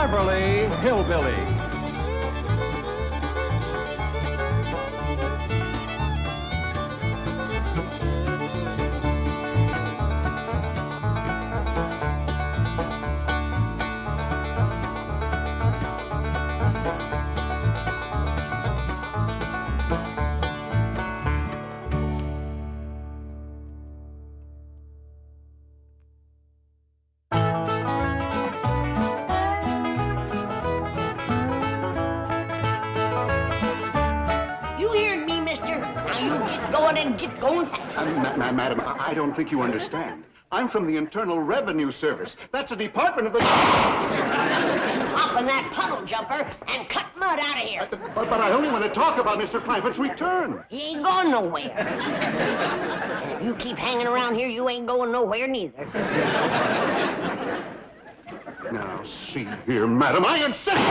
Beverly Hillbillies. Get going fast. Madam, I don't think you understand. I'm from the Internal Revenue Service. That's a department of the... Hop in that puddle, jumper, and cut mud out of here. But I only want to talk about Mr. Clampett's return. He ain't going nowhere. And if you keep hanging around here, you ain't going nowhere neither. Now, see here, madam, I insist.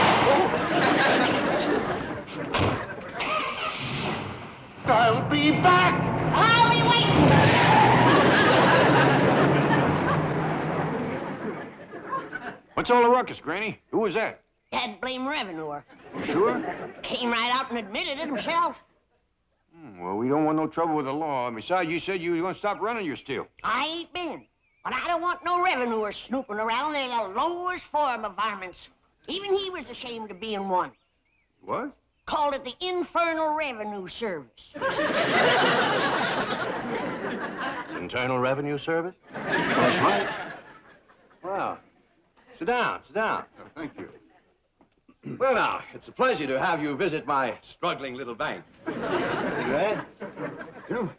I'll be back! I'll be waiting! What's all the ruckus, Granny? Who was that? That blame revenuer. You sure? Came right out and admitted it himself. Well, we don't want no trouble with the law. And besides, you said you were going to stop running your still. I ain't been. But I don't want no revenuer snooping around. They're the lowest form of varmints. Even he was ashamed of being one. What? Called it the Infernal Revenue Service. Internal Revenue Service? That's right. Well, sit down, sit down. Oh, thank you. Well, now, it's a pleasure to have you visit my struggling little bank. You ready? You?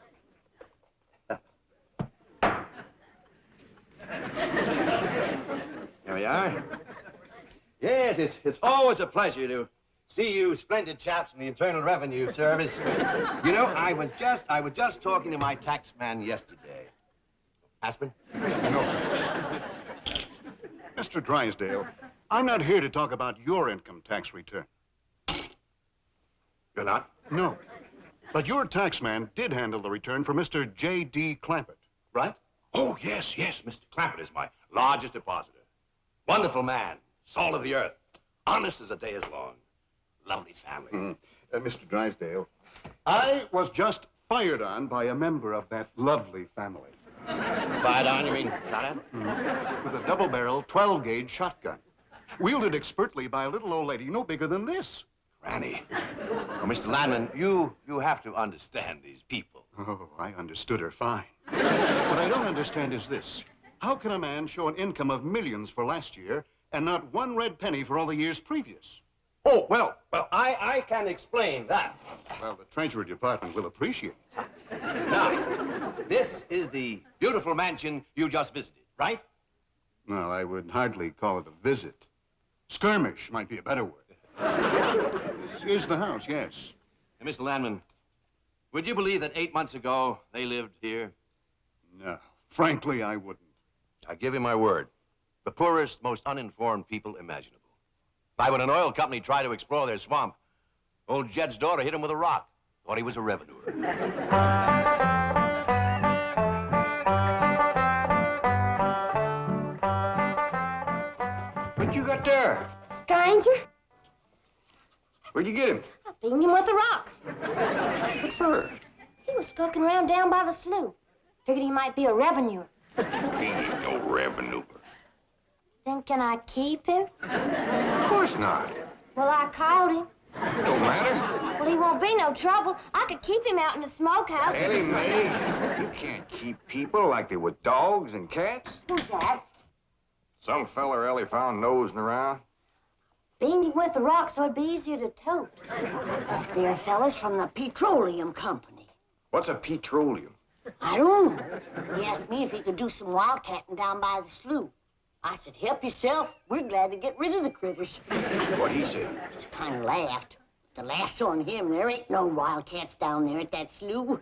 There we are. Yes, it's always a pleasure to see you splendid chaps in the Internal Revenue Service. You know, I was just talking to my tax man yesterday. Aspen? No. Mr. Drysdale, I'm not here to talk about your income tax return. You're not? No. But your tax man did handle the return for Mr. J.D. Clampett, right? Oh, yes. Mr. Clampett is my largest depositor. Wonderful man, salt of the earth, honest as a day is long. Lovely family. Mr. Drysdale, I was just fired on by a member of that lovely family. Fired on, you mean shot at? With a double-barrel 12-gauge shotgun. Wielded expertly by a little old lady no bigger than this. Granny. Oh, Mr. Landman, you have to understand these people. Oh, I understood her fine. What I don't understand is this. How can a man show an income of millions for last year and not one red penny for all the years previous? Oh, well, I can explain that. Well, the Treasury Department will appreciate it. Now, this is the beautiful mansion you just visited, right? Well, I would hardly call it a visit. Skirmish might be a better word. This is the house, yes. Hey, Mr. Landman, would you believe that 8 months ago they lived here? No, frankly, I wouldn't. I give you my word. The poorest, most uninformed people imaginable. Like when an oil company tried to explore their swamp, old Jed's daughter hit him with a rock. Thought he was a revenuer. What you got there? Stranger? Where'd you get him? I beamed him with a rock. What for? He was skulking around down by the slough. Figured he might be a revenuer. He ain't no revenuer. Then can I keep him? Of course not. Well, I caught him. Don't matter. Well, he won't be no trouble. I could keep him out in the smokehouse. Elly Mae, you can't keep people like they were dogs and cats. Who's that? Some feller Elly found nosing around. Beamed him with a rock so it'd be easier to tote. They're fellas from the Petroleum Company. What's a petroleum? I don't know. He asked me if he could do some wildcatting down by the slough. I said, help yourself. We're glad to get rid of the critters. What'd he say? Just kind of laughed. The laugh's on him. There ain't no wildcats down there at that slough.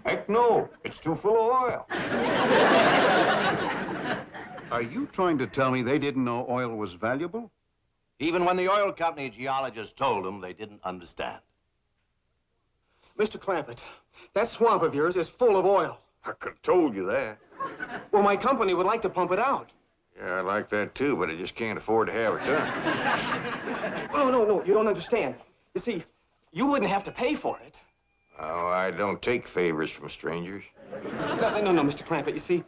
Heck no, it's too full of oil. Are you trying to tell me they didn't know oil was valuable? Even when the oil company geologists told them, they didn't understand. Mr. Clampett, that swamp of yours is full of oil. I could have told you that. Well, my company would like to pump it out. Yeah, I like that too, but I just can't afford to have it done. No, you don't understand. You see, you wouldn't have to pay for it. Oh, I don't take favors from strangers. No, Mr. Clampett, you see,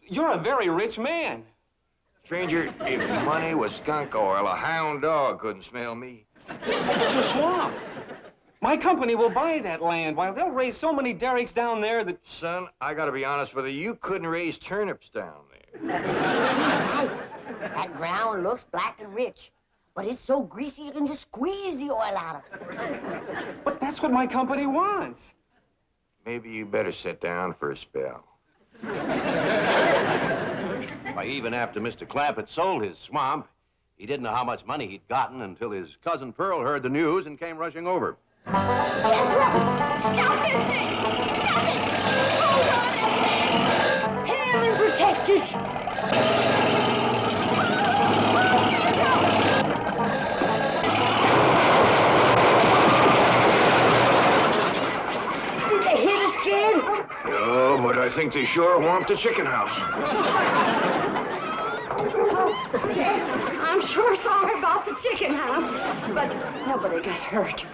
you're a very rich man. Stranger, if money was skunk oil, a hound dog couldn't smell me. It's your swamp. My company will buy that land while they'll raise so many derricks down there that... Son, I gotta be honest with you, you couldn't raise turnips down there. He's right. That ground looks black and rich, but it's so greasy you can just squeeze the oil out of it. But that's what my company wants. Maybe you better sit down for a spell. Why, even after Mr. Clampett sold his swamp, he didn't know how much money he'd gotten until his cousin Pearl heard the news and came rushing over. Jethro! Stop this thing! Stop it! Hold on! Heaven protect us! Did they hit us, Jed? No, but I think they sure want the chicken house. Jed, I'm sure sorry about the chicken house, but nobody got hurt.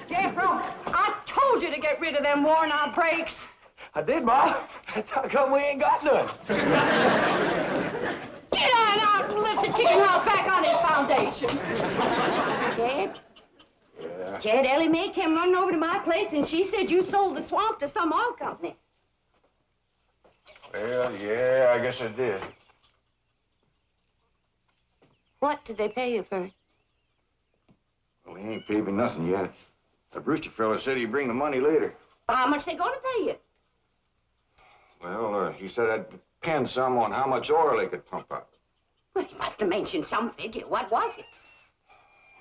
Jethro, I told you to get rid of them worn-out brakes. I did, Ma. That's how come we ain't got none. Get on out and lift the chicken house back on its foundation. Jed? Yeah. Jed, Elly May came running over to my place, and she said you sold the swamp to some oil company. Well, yeah, I guess I did. What did they pay you for it? Well, he ain't paid me nothing yet. The Brewster fella said he'd bring the money later. How much they gonna pay you? Well, he said I'd depend some on how much oil they could pump out. Well, he must have mentioned some figure. What was it?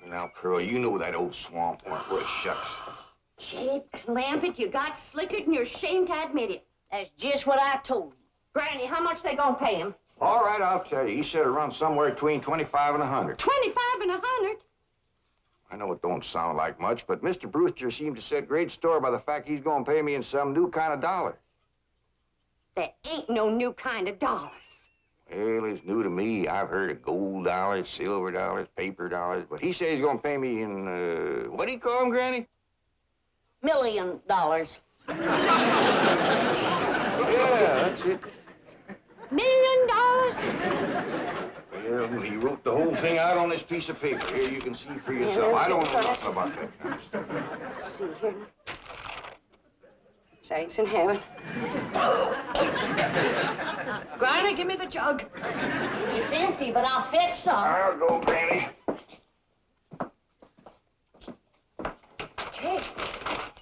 Now, Pearl, you know that old swamp weren't worth shucks. Jed Clampett, you got slickered and you're ashamed to admit it. That's just what I told him. Granny, how much they gonna pay him? All right, I'll tell you. He said it runs somewhere between 25 and 100. 25 and 100? I know it don't sound like much, but Mr. Brewster seemed to set great store by the fact he's going to pay me in some new kind of dollar. There ain't no new kind of dollars. Well, it's new to me. I've heard of gold dollars, silver dollars, paper dollars, but he says he's going to pay me in, what do you call them, Granny? $1 million. Yeah, that's it. $1 million? Well, he wrote the whole thing out on this piece of paper. Here, you can see for yourself. I don't know nothing about that kind of stuff. Let's see here. Thanks in heaven. Granny, give me the jug. It's empty, but I'll fetch some. I'll go, Granny.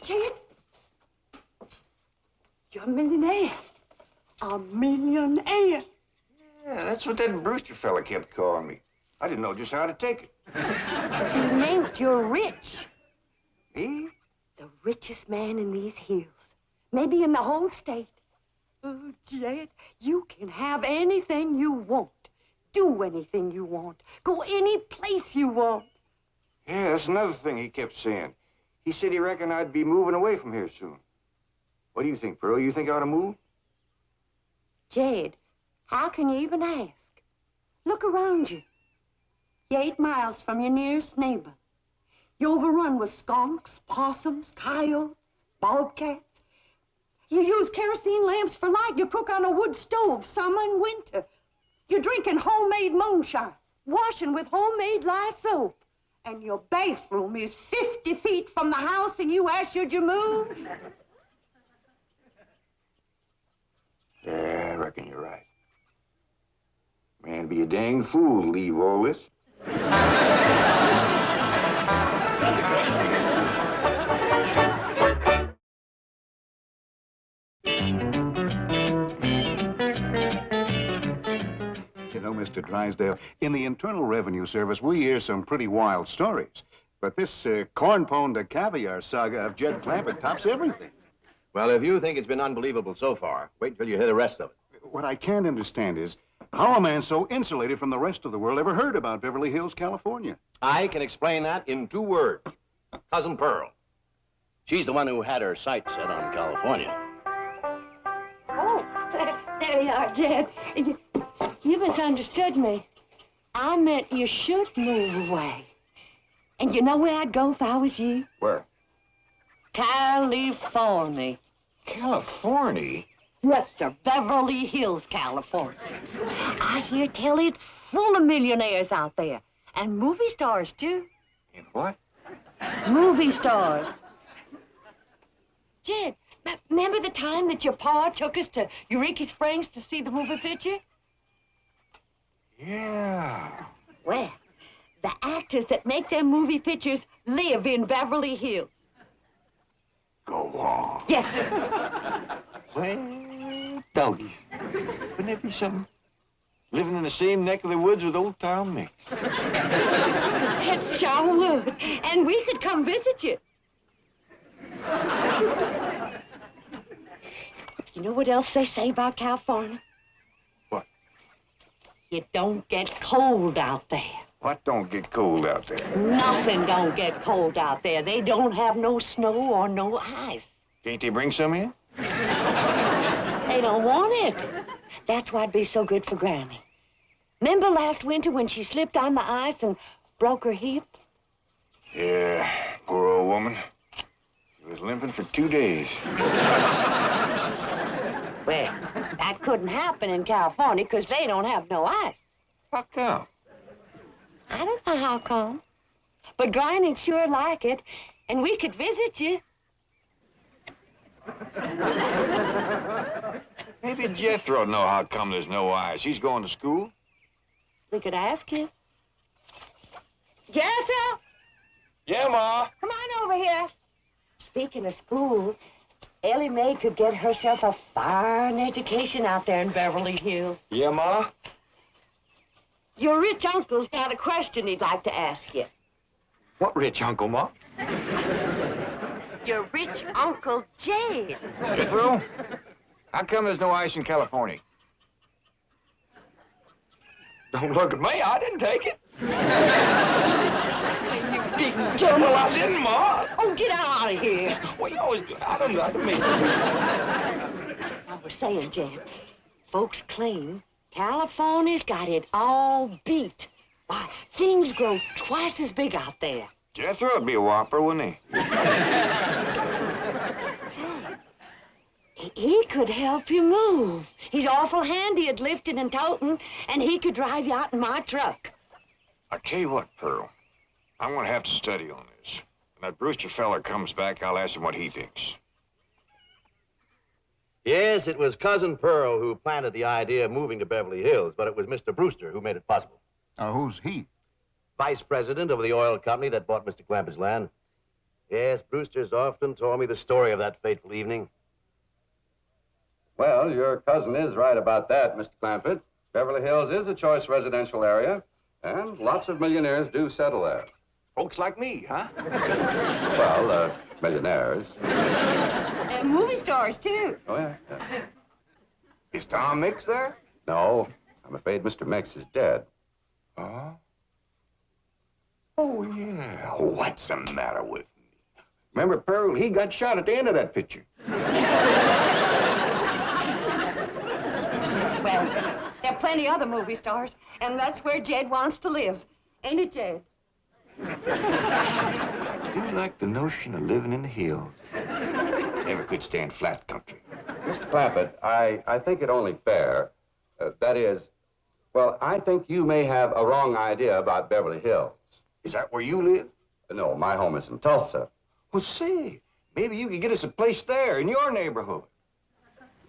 Jed, you're a millionaire. A millionaire. Yeah, that's what that Brewster fella kept calling me. I didn't know just how to take it. He meant you're rich. Me? The richest man in these hills. Maybe in the whole state. Oh, Jed, you can have anything you want. Do anything you want. Go any place you want. Yeah, that's another thing he kept saying. He said he reckoned I'd be moving away from here soon. What do you think, Pearl? You think I ought to move? Jed, how can you even ask? Look around you. You're 8 miles from your nearest neighbor. You're overrun with skunks, possums, coyotes, bobcats. You use kerosene lamps for light. You cook on a wood stove, summer and winter. You're drinking homemade moonshine, washing with homemade lye soap. And your bathroom is 50 feet from the house, and you ask, should you move? Yeah, I reckon you're right. Man, be a dang fool to leave all this. You know, Mr. Drysdale, in the Internal Revenue Service, we hear some pretty wild stories. But this corn pone to caviar saga of Jed Clampett tops everything. Well, if you think it's been unbelievable so far, wait till you hear the rest of it. What I can't understand is how a man so insulated from the rest of the world ever heard about Beverly Hills, California. I can explain that in 2 words. Cousin Pearl. She's the one who had her sights set on California. Oh, they are, Jed. You misunderstood me. I meant you should move away. And you know where I'd go if I was you? Where? California. California? Yes, sir. Beverly Hills, California. I hear tell it's full of millionaires out there. And movie stars, too. In what? Movie stars. Jed, remember the time that your pa took us to Eureka Springs to see the movie picture? Yeah. Well, the actors that make them movie pictures live in Beverly Hills. Go on. Yes, sir. Well, doggy. Wouldn't it be something? Living in the same neck of the woods with old Tom Mix. It sure would. And we could come visit you. You know what else they say about California? What? It don't get cold out there. What don't get cold out there? Nothing don't get cold out there. They don't have no snow or no ice. Can't they bring some in? They don't want it. That's why'd be so good for Granny. Remember last winter when she slipped on the ice and broke her hip? Yeah, poor old woman. She was limping for 2 days. Well, that couldn't happen in California because they don't have no ice. How come? I don't know how come. But Granny'd sure like it, and we could visit you. Maybe Jethro know how come there's no ice. He's going to school. We could ask him. Jethro! Yeah, Ma. Come on over here. Speaking of school, Elly May could get herself a fine education out there in Beverly Hills. Yeah, Ma? Your rich uncle's got a question he'd like to ask you. What rich uncle, Ma? Your rich Uncle Jed. Jethro? How come there's no ice in California? Don't look at me. I didn't take it. You didn't. Well, I didn't, Ma. Oh, get out of here. Well, you always do. I don't mean. I was saying, Jed, folks claim California's got it all beat. Why, things grow twice as big out there. Jethro'd be a whopper, wouldn't he? He could help you move. He's awful handy at lifting and toting, and he could drive you out in my truck. I tell you what, Pearl. I'm going to have to study on this. When that Brewster feller comes back, I'll ask him what he thinks. Yes, it was Cousin Pearl who planted the idea of moving to Beverly Hills, but it was Mr. Brewster who made it possible. Who's he? Vice president of the oil company that bought Mr. Clampett's land. Yes, Brewster's often told me the story of that fateful evening. Well, your cousin is right about that, Mr. Clampett. Beverly Hills is a choice residential area, and lots of millionaires do settle there. Folks like me, huh? Well, millionaires. Movie stars, too. Oh, yeah. Is Tom Mix there? No, I'm afraid Mr. Mix is dead. Oh? Oh, yeah. What's the matter with me? Remember, Pearl, he got shot at the end of that picture. Well, there are plenty other movie stars, and that's where Jed wants to live. Ain't it, Jed? I do like the notion of living in the hills. Never could stand flat country. Mr. Clampett, I think it only fair. That is, well, I think you may have a wrong idea about Beverly Hills. Is that where you live? No, my home is in Tulsa. Well, say, maybe you could get us a place there in your neighborhood.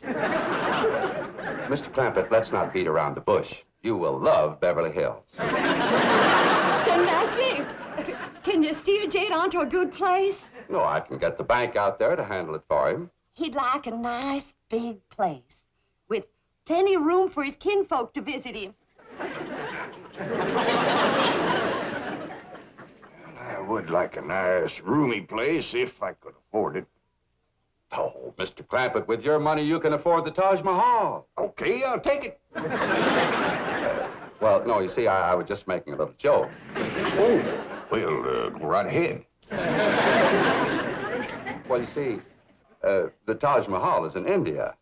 Mr. Clampett, let's not beat around the bush. You will love Beverly Hills. Then that's it. Can you steer Jed onto a good place? No, I can get the bank out there to handle it for him. He'd like a nice big place with plenty of room for his kinfolk to visit him. I would like a nice, roomy place if I could afford it. Oh, Mr. Clampett, with your money, you can afford the Taj Mahal. Okay, I'll take it. Well, no, you see, I was just making a little joke. Oh, well, go right ahead. Well, you see, the Taj Mahal is in India.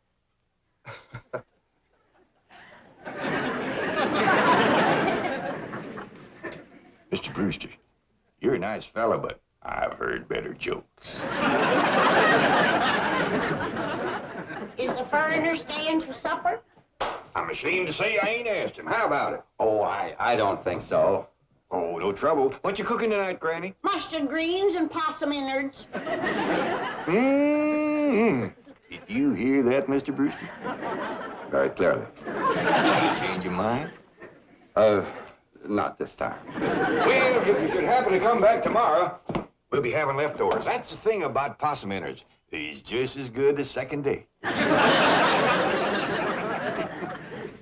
Mr. Brewster, you're a nice fella, but I've heard better jokes. Is the foreigner staying for supper? I'm ashamed to say I ain't asked him. How about it? Oh, I don't think so. Oh, no trouble. What you cooking tonight, Granny? Mustard greens and possum innards. Mm-hmm. Did you hear that, Mr. Brewster? Very clearly. You change your mind? Not this time. Well, if you should happen to come back tomorrow, we'll be having leftovers. That's the thing about possum innards. He's just as good the second day.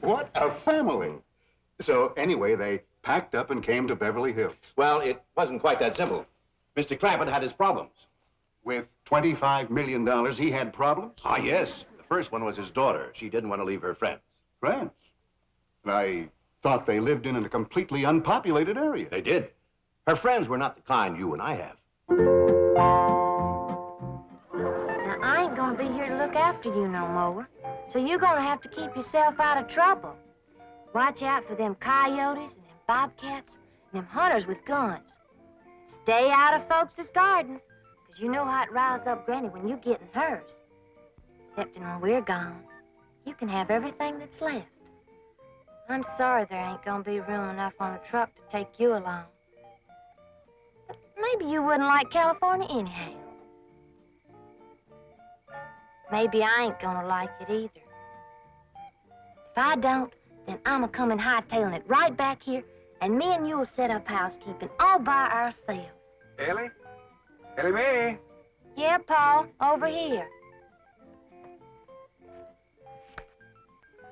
What a family. So anyway, they packed up and came to Beverly Hills. Well, it wasn't quite that simple. Mr. Clampett had his problems. With $25 million, he had problems? Ah, yes. The first one was his daughter. She didn't want to leave her friends. Friends? I thought they lived in a completely unpopulated area. They did. Her friends were not the kind you and I have. Now, I ain't gonna be here to look after you no more. So you're gonna have to keep yourself out of trouble. Watch out for them coyotes and them bobcats and them hunters with guns. Stay out of folks' gardens, 'cause you know how it riles up Granny when you get in hers. Excepting when we're gone, you can have everything that's left. I'm sorry there ain't gonna be room enough on the truck to take you along. But maybe you wouldn't like California anyhow. Maybe I ain't gonna like it either. If I don't, then I'm a-coming hightailing it right back here, and me and you'll set up housekeeping all by ourselves. Elly? Elly Mae? Yeah, Paul, over here.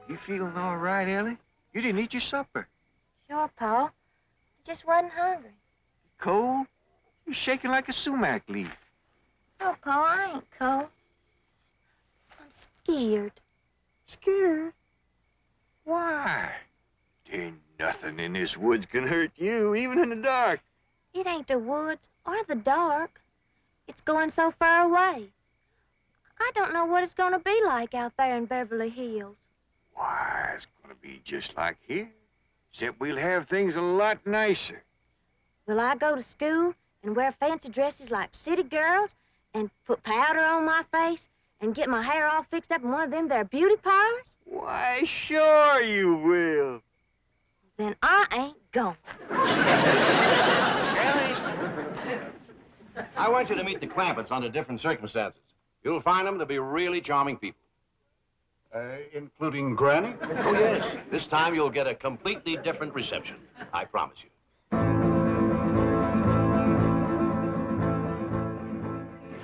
You feeling all right, Elly? You didn't eat your supper. Sure, Paul. I just wasn't hungry. Cold? You're shaking like a sumac leaf. Oh, Paul, I ain't cold. I'm scared. Scared? Why? Ain't nothing in this woods can hurt you, even in the dark. It ain't the woods or the dark. It's going so far away. I don't know what it's gonna be like out there in Beverly Hills. Why, it's gonna be just like here, except we'll have things a lot nicer. Will I go to school and wear fancy dresses like city girls and put powder on my face and get my hair all fixed up in one of them there beauty parlors? Why, sure you will. Then I ain't going. I want you to meet the Clampetts under different circumstances. You'll find them to be really charming people. Including Granny? Oh, yes. This time you'll get a completely different reception. I promise you.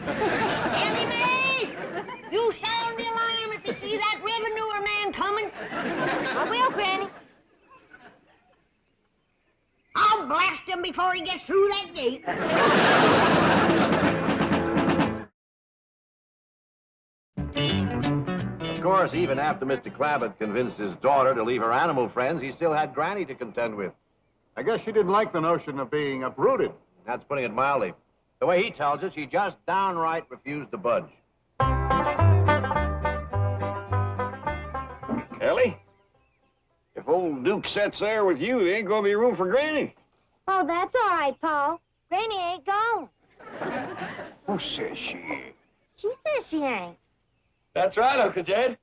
Elly Mae! You sound the alarm if you see that revenue man coming. I will, Granny. I'll blast him before he gets through that gate. Of course, even after Mr. Clampett convinced his daughter to leave her animal friends, he still had Granny to contend with. I guess she didn't like the notion of being uprooted. That's putting it mildly. The way he tells it, she just downright refused to budge. Elly? If old Duke sits there with you, there ain't gonna be room for Granny. Oh, that's all right, Paul. Granny ain't gone. Who says she ain't? She says she ain't. That's right, Uncle Jed.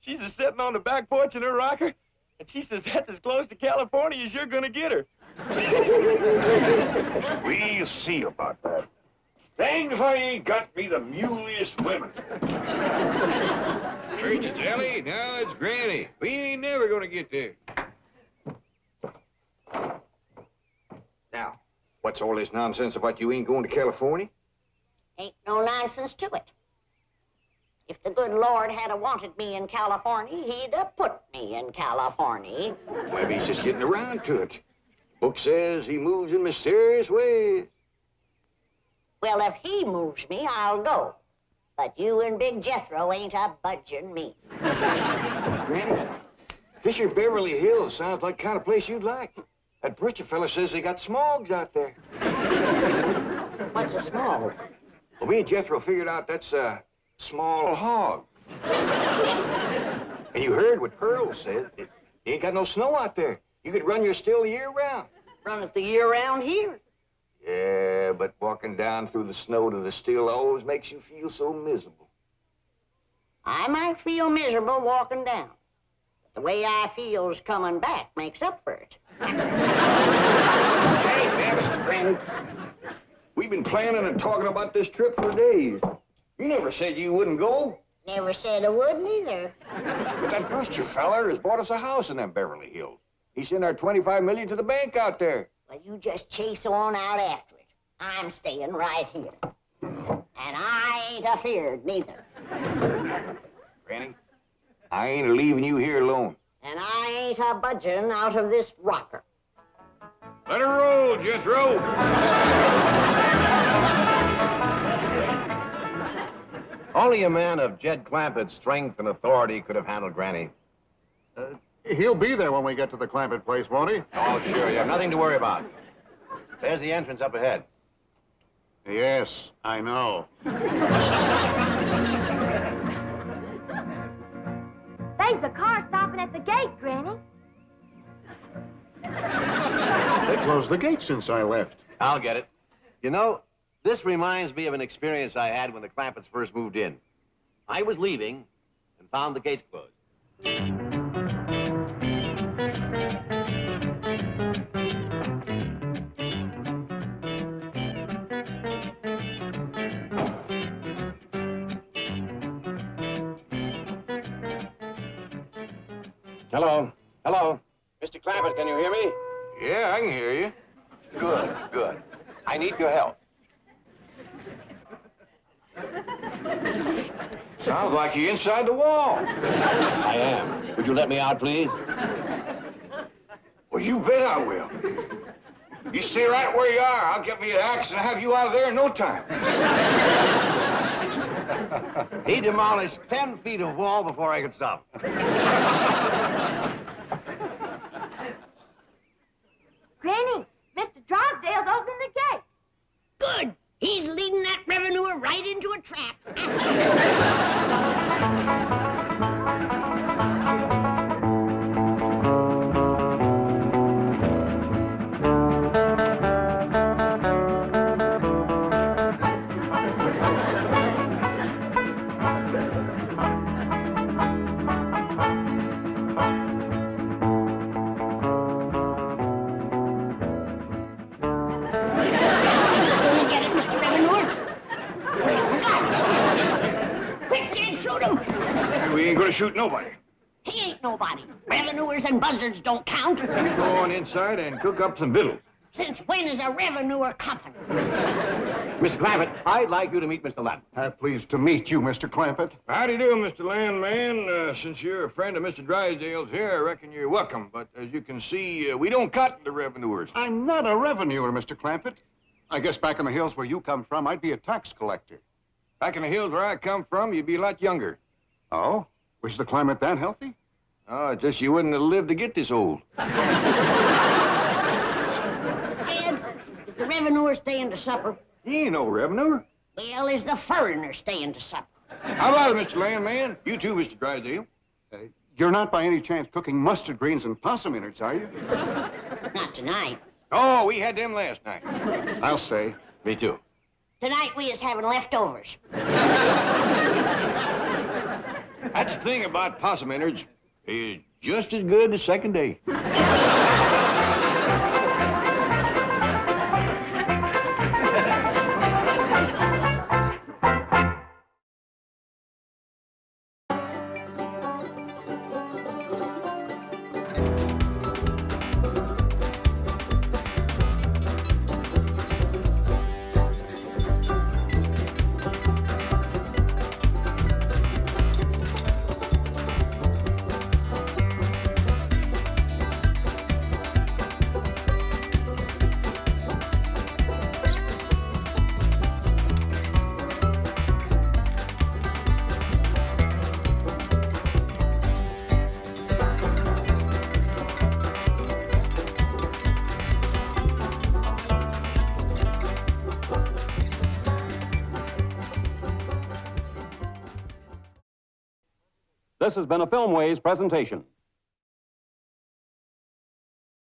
She's a sitting on the back porch in her rocker, and she says that's as close to California as you're gonna get her. We'll see about that. Dang if I ain't got me the muliest women. First it's Elly, now it's Granny. We ain't never gonna get there. Now, what's all this nonsense about you ain't going to California? Ain't no nonsense to it. If the good Lord had wanted me in California, he'd have put me in California. Maybe he's just getting around to it. Book says he moves in mysterious ways. Well, if he moves me, I'll go. But you and Big Jethro ain't a-budging me. Granny, this here Beverly Hills sounds like the kind of place you'd like. That preacher fella says they got smogs out there. What's a smog? Well, me and Jethro figured out that's a small hog. And you heard what Pearl said. He ain't got no snow out there. You could run your still the year round. Run it the year round here. Yeah, but walking down through the snow to the still always makes you feel so miserable. I might feel miserable walking down. But the way I feels coming back makes up for it. Hey, damn it, Granny. We've been planning and talking about this trip for days. You never said you wouldn't go. Never said I wouldn't either. But that Brewster feller has bought us a house in them Beverly Hills. He sent our $25 million to the bank out there. Well, you just chase on out after it. I'm staying right here. And I ain't afeared neither. Granny, I ain't leaving you here alone. And I ain't a budging out of this rocker. Let her roll, Jethro. Only a man of Jed Clampett's strength and authority could have handled Granny. He'll be there when we get to the Clampett place, won't he? Oh, sure, you have nothing to worry about. There's the entrance up ahead. Yes, I know. There's a car stopping at the gate, Granny. They closed the gate since I left. I'll get it. You know, this reminds me of an experience I had when the Clampetts first moved in. I was leaving and found the gates closed. Hello. Hello. Mr. Clampett, can you hear me? Yeah, I can hear you. Good, good. I need your help. Sounds like you're inside the wall. I am. Would you let me out, please? Well, you bet I will. You stay right where you are. I'll get me an axe and have you out of there in no time. He demolished 10 feet of wall before I could stop. Granny, Mr. Drysdale's opening the gate. Good. He's leading that revenuer right into a trap. We ain't gonna shoot nobody. He ain't nobody. Revenuers and buzzards don't count. Go on inside and cook up some victuals. Since when is a revenuer company? Mr. Clampett, I'd like you to meet Mr. Ladd. Pleased to meet you, Mr. Clampett. How do you do, Mr. Landman? Since you're a friend of Mr. Drysdale's here, I reckon you're welcome. But as you can see, we don't cut the revenuers. I'm not a revenuer, Mr. Clampett. I guess back in the hills where you come from, I'd be a tax collector. Back in the hills where I come from, you'd be a lot younger. Oh? Was the climate that healthy? Oh, it's just you wouldn't have lived to get this old. Ed, is the revenuer staying to supper? He ain't no revenuer. Well, is the foreigner staying to supper? How about it, Mr. Landman? You too, Mr. Drysdale. You're not by any chance cooking mustard greens and possum innards, are you? Not tonight. Oh, we had them last night. I'll stay. Me too. Tonight we is having leftovers. That's the thing about possum innards. It's just as good the second day. This has been a Filmways presentation.